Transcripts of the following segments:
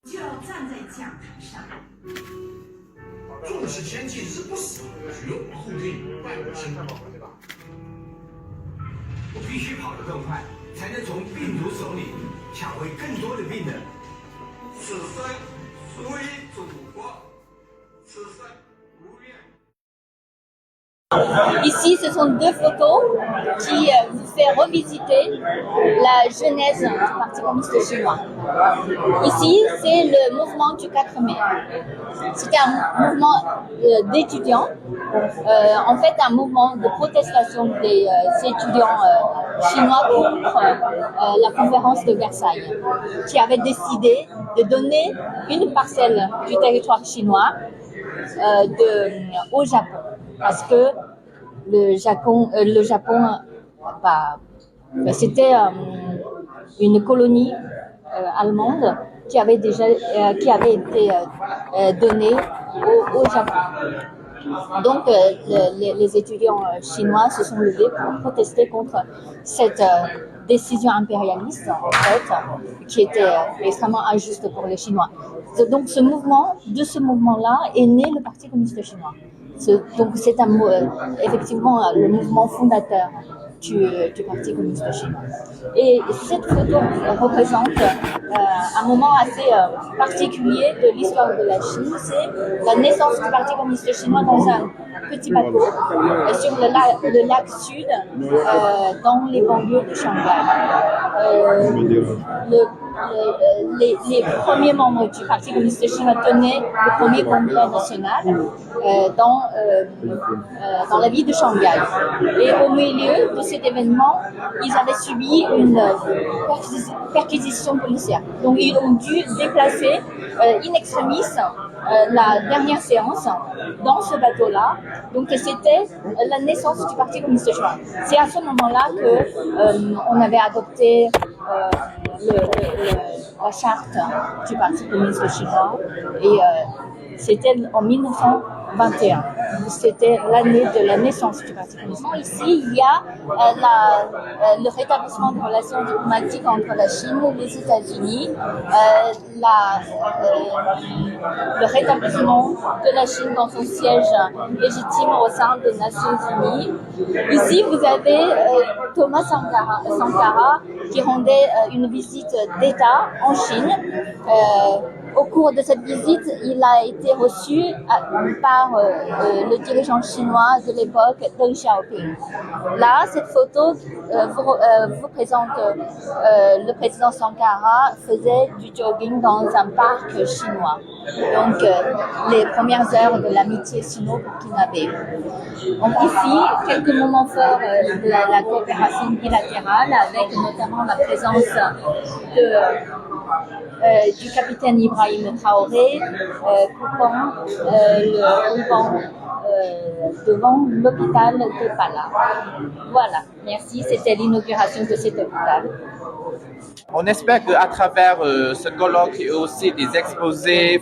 就要站在讲台上。纵使前进是不死，绝无后退，半步身。我必须跑得更快，才能从病毒手里抢回更多的病人。此生属于祖国，此生无怨。Ici, ce sont deux photos qui vous font revisiter la genèse du Parti communiste chinois. Ici, c'est le mouvement du 4 mai. C'était un mouvement d'étudiants, en fait un mouvement de protestation des étudiants chinois contre la conférence de Versailles, qui avait décidé de donner une parcelle du territoire chinois au Japon. Parce que le Japon c'était une colonie allemande qui avait été donnée au Japon. Donc les étudiants chinois se sont levés pour protester contre cette décision impérialiste, en fait, qui était extrêmement injuste pour les Chinois. Donc de ce mouvement-là est né le Parti communiste chinois. Donc c'est effectivement le mouvement fondateur du Parti communiste chinois. Et cette photo représente un moment assez particulier de l'histoire de la Chine. C'est la naissance du Parti communiste chinois dans un petit bateau sur le lac Sud, dans les banlieues de Shanghai. Les premiers membres du Parti communiste chinois tenaient le premier congrès national dans la ville de Shanghai. Et au milieu de cet événement, ils avaient subi une perquisition policière. Donc ils ont dû déplacer in extremis la dernière séance dans ce bateau-là. Donc c'était la naissance du Parti communiste chinois. C'est à ce moment-là qu'on avait adopté la charte du Parti communiste chinois et c'était en 1921. C'était l'année de la naissance du Parti communiste. Ici, il y a le rétablissement de relations diplomatiques entre la Chine et les États-Unis, le rétablissement de la Chine dans son siège légitime au sein des Nations Unies. Ici, vous avez Thomas Sankara qui rendait une visite d'État en Chine. Au cours de cette visite, il a été reçu par le dirigeant chinois de l'époque, Deng Xiaoping. Là, cette photo vous présente le président Sankara faisait du jogging dans un parc chinois. Donc, les premières heures de l'amitié sino-burkinabé. Donc ici, quelques moments forts de la coopération bilatérale, avec notamment la présence du capitaine Ibrahim Traoré, coupant le ruban devant l'hôpital de Pala. Voilà, merci, c'était l'inauguration de cet hôpital. On espère qu'à travers ce colloque et aussi des exposés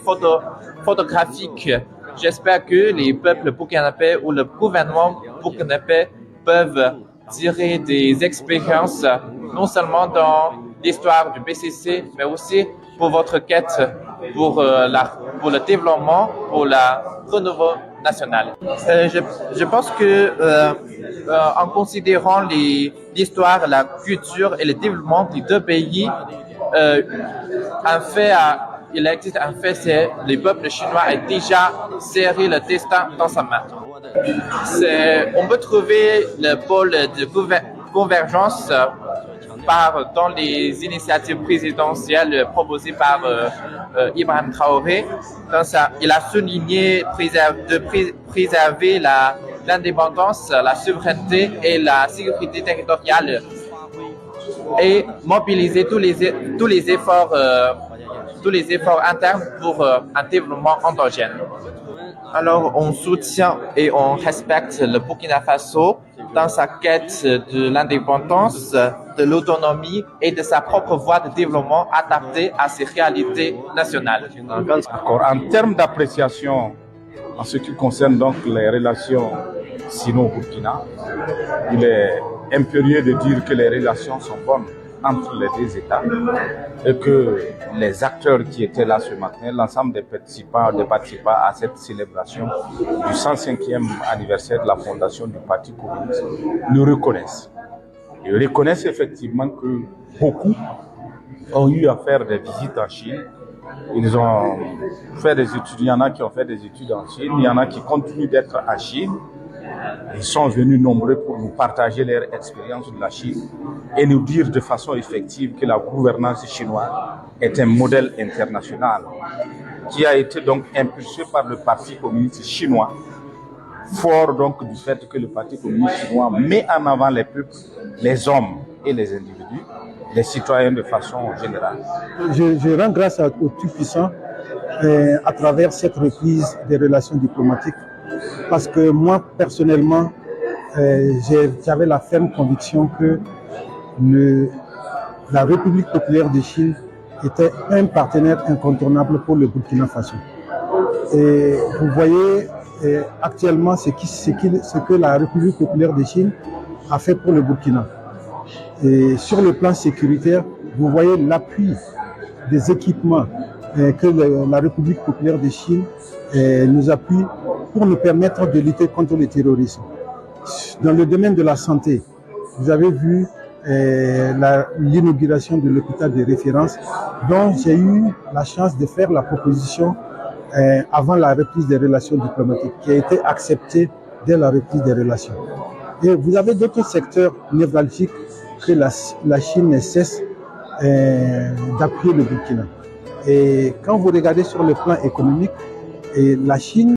photographiques, j'espère que les peuples burkinabés ou le gouvernement burkinabé peuvent tirer des expériences non seulement dans l'histoire du BCC, mais aussi pour votre quête pour le développement, pour le renouveau national. Je pense que en considérant l'histoire, la culture et le développement des deux pays, il existe un fait, c'est que le peuple chinois a déjà serré le destin dans sa main. On peut trouver le pôle de convergence dans les initiatives présidentielles proposées par Ibrahim Traoré. Il a souligné de préserver l'indépendance, la souveraineté et la sécurité territoriale et mobiliser tous les efforts internes pour un développement endogène. Alors, on soutient et on respecte le Burkina Faso dans sa quête de l'indépendance, de l'autonomie et de sa propre voie de développement adaptée à ses réalités nationales. En termes d'appréciation, en ce qui concerne donc les relations sino-burkina, il est impérieux de dire que les relations sont bonnes entre les deux États et que les acteurs qui étaient là ce matin, l'ensemble des participants à cette célébration du 105e anniversaire de la fondation du Parti communiste le reconnaissent. Ils reconnaissent effectivement que beaucoup ont eu à faire des visites en Chine. Ils ont fait des études, il y en a qui ont fait des études en Chine, il y en a qui continuent d'être en Chine. Ils sont venus nombreux pour nous partager leur expérience de la Chine et nous dire de façon effective que la gouvernance chinoise est un modèle international qui a été donc impulsé par le Parti communiste chinois, fort donc du fait que le Parti communiste chinois met en avant les peuples, les hommes et les individus, les citoyens de façon générale. Je rends grâce au Tout-Puissant à travers cette reprise des relations diplomatiques parce que moi, personnellement, j'avais la ferme conviction que la République populaire de Chine était un partenaire incontournable pour le Burkina Faso. Et vous voyez actuellement ce que la République populaire de Chine a fait pour le Burkina. Et sur le plan sécuritaire, vous voyez l'appui des équipements que la République populaire de Chine nous appuie pour nous permettre de lutter contre le terrorisme. Dans le domaine de la santé, vous avez vu l'inauguration de l'hôpital de référence dont j'ai eu la chance de faire la proposition avant la reprise des relations diplomatiques, qui a été acceptée dès la reprise des relations. Et vous avez d'autres secteurs névralgiques que la Chine ne cesse d'appuyer le Burkina. Et quand vous regardez sur le plan économique, la Chine